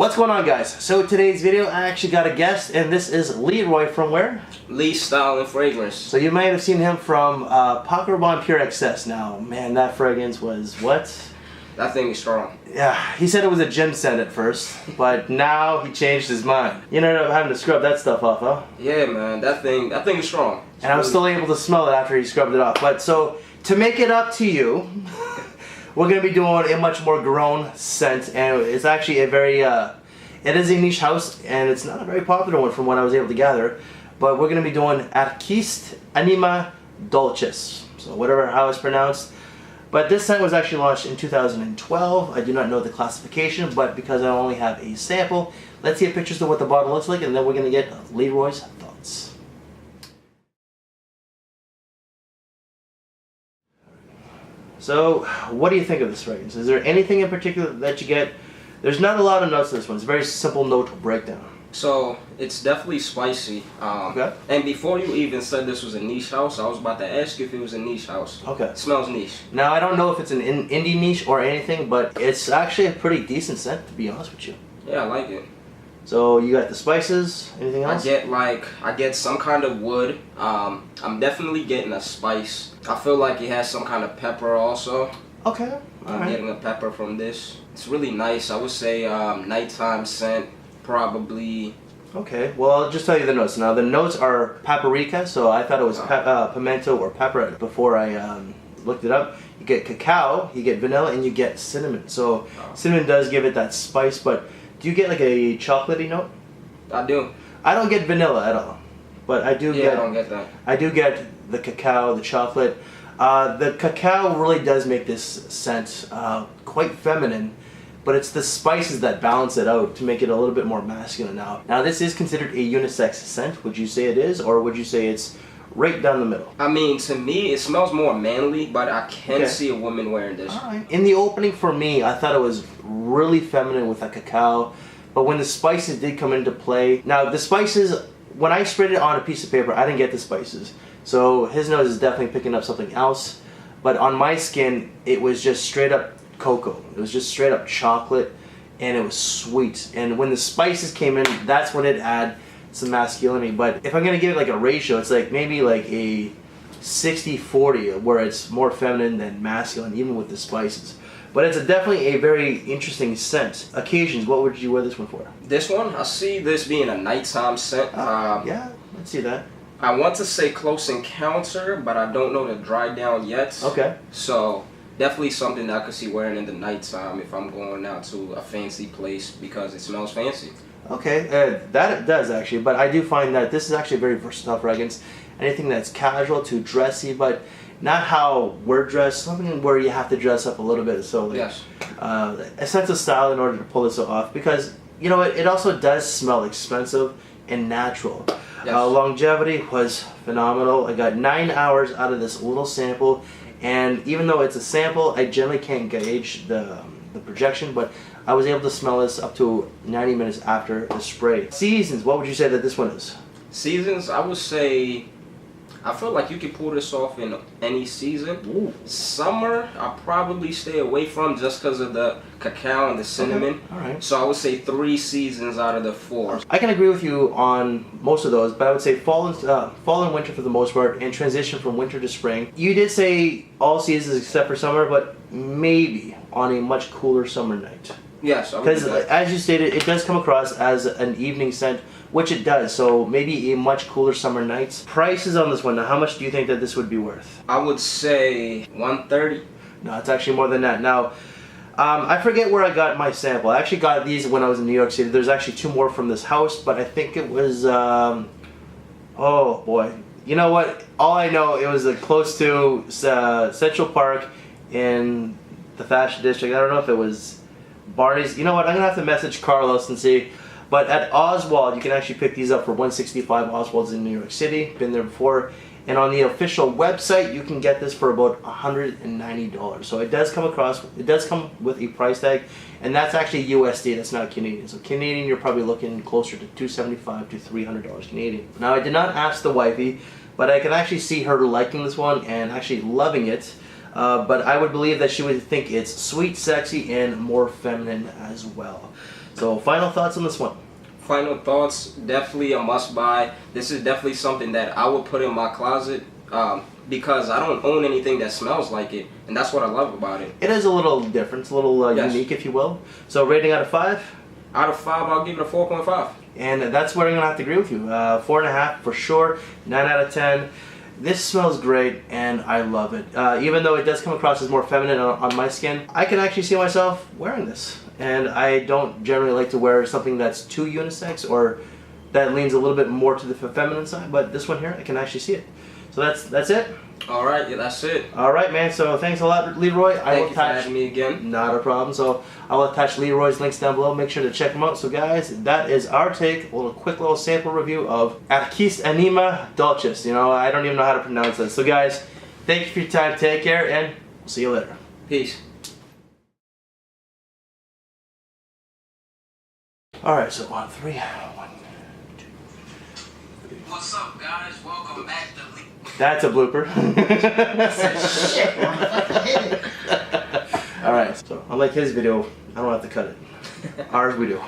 What's going on, guys? So today's video, I actually got a guest, and this is Leroy from where? Lee Style and Fragrance. So you might have seen him from Paco Rabanne Pure XS. Now, man, that fragrance was what? That thing is strong. Yeah, he said it was a gym scent at first, but now he changed his mind. You ended up having to scrub that stuff off, huh? Yeah, man, that thing is strong. And I was still able to smell it after he scrubbed it off. But so, to make it up to you, we're going to be doing a much more grown scent, and it's actually a very, it is a niche house, and it's not a very popular one from what I was able to gather, but we're going to be doing Arquiste Anima Dulcis, so whatever how it's pronounced. But this scent was actually launched in 2012. I do not know the classification, but because I only have a sample, let's see pictures of what the bottle looks like, and then we're going to get Leroy's thoughts. So, what do you think of this fragrance? Is there anything in particular that you get? There's not a lot of notes in this one. It's a very simple note breakdown. So, it's definitely spicy. Okay. And before you even said this was a niche house, I was about to ask you if it was a niche house. Okay. It smells niche. Now, I don't know if it's an indie niche or anything, but it's actually a pretty decent scent, to be honest with you. Yeah, I like it. So, you got the spices, anything else? I get some kind of wood. I'm definitely getting a spice. I feel like it has some kind of pepper also. Okay. I'm getting a pepper from this. It's really nice. I would say nighttime scent, probably. Okay, well, I'll just tell you the notes. Now, the notes are paprika, so I thought it was pimento or pepper before I looked it up. You get cacao, you get vanilla, and you get cinnamon. So, cinnamon does give it that spice, but do you get like a chocolatey note? I do. I don't get vanilla at all, but I do get... I don't get that. I do get the cacao, the chocolate. The cacao really does make this scent quite feminine, but it's the spices that balance it out to make it a little bit more masculine now. Now, this is considered a unisex scent. Would you say it is, or would you say it's right down the middle? I mean, to me, it smells more manly, but I can see a woman wearing this. All right. In the opening, for me, I thought it was really feminine with the cacao, but when the spices did come into play, now the spices, when I sprayed it on a piece of paper, I didn't get the spices. So his nose is definitely picking up something else, but on my skin, it was just straight up cocoa. It was just straight up chocolate, and it was sweet. And when the spices came in, that's when it had some masculinity. But if I'm gonna give it like a ratio, it's like maybe like a 60-40, where it's more feminine than masculine, even with the spices. But it's definitely a very interesting scent. Occasions, what would you wear this one for? This one, I see this being a nighttime scent. Yeah, let's see that. I want to say close encounter, but I don't know the dry down yet. Okay. So, definitely something that I could see wearing in the nighttime if I'm going out to a fancy place because it smells fancy. Okay, that it does actually, but I do find that this is actually a very versatile fragrance. Anything that's casual to dressy, but not how we're dressed, something where you have to dress up a little bit. So, like, yes. A sense of style in order to pull this off, because, you know, it also does smell expensive and natural. Yes. Longevity was phenomenal. I got 9 hours out of this little sample, and even though it's a sample, I generally can't gauge the projection, but I was able to smell this up to 90 minutes after the spray. Seasons, what would you say that this one is? Seasons, I would say, I feel like you can pull this off in any season. Ooh. Summer, I'll probably stay away from just because of the cacao and the cinnamon. Okay. All right. So I would say 3 seasons out of the 4. I can agree with you on most of those, but I would say fall and winter for the most part, and transition from winter to spring. You did say all seasons except for summer, but maybe on a much cooler summer night. Yes, I would do because that. as you stated, it does come across as an evening scent, which it does. So maybe a much cooler summer nights. Prices on this one. Now, how much do you think that this would be worth? I would say $130. No, it's actually more than that. Now, I forget where I got my sample. I actually got these when I was in New York City. There's actually 2 more from this house, but I think it was, oh boy. You know what? All I know, it was close to Central Park in the Fashion District. I don't know if it was Barney's. You know what? I'm going to have to message Carlos and see. But at Oswald, you can actually pick these up for $165. Oswald's in New York City. Been there before. And on the official website, you can get this for about $190. So it does come with a price tag, and that's actually USD. That's not Canadian. So Canadian, you're probably looking closer to $275 to $300 Canadian. Now, I did not ask the wifey, but I can actually see her liking this one and actually loving it. But I would believe that she would think it's sweet, sexy, and more feminine as well. So final thoughts on this one? Final thoughts, definitely a must buy. This is definitely something that I would put in my closet because I don't own anything that smells like it, and that's what I love about it. It is a little different, it's a little Yes. unique, if you will. So rating out of 5? Out of 5, I'll give it a 4.5. And that's where I'm gonna have to agree with you. 4.5 for sure. 9 out of 10. This smells great, and I love it. Even though it does come across as more feminine on my skin, I can actually see myself wearing this. And I don't generally like to wear something that's too unisex or that leans a little bit more to the feminine side. But this one here, I can actually see it. So that's it. All right, yeah, that's it. All right, man. So thanks a lot, Leroy. Thank you for having me again. Not a problem. So I'll attach Leroy's links down below. Make sure to check them out. So guys, that is our take, a quick little sample review of Arquiste Anima Dulcis. You know, I don't even know how to pronounce it. So guys, thank you for your time. Take care, and we'll see you later. Peace. All right. So on 3, 1, 2, 3. What's up, guys? Welcome back to That's a blooper. Shit, Alright, so unlike his video, I don't have to cut it. Ours we do.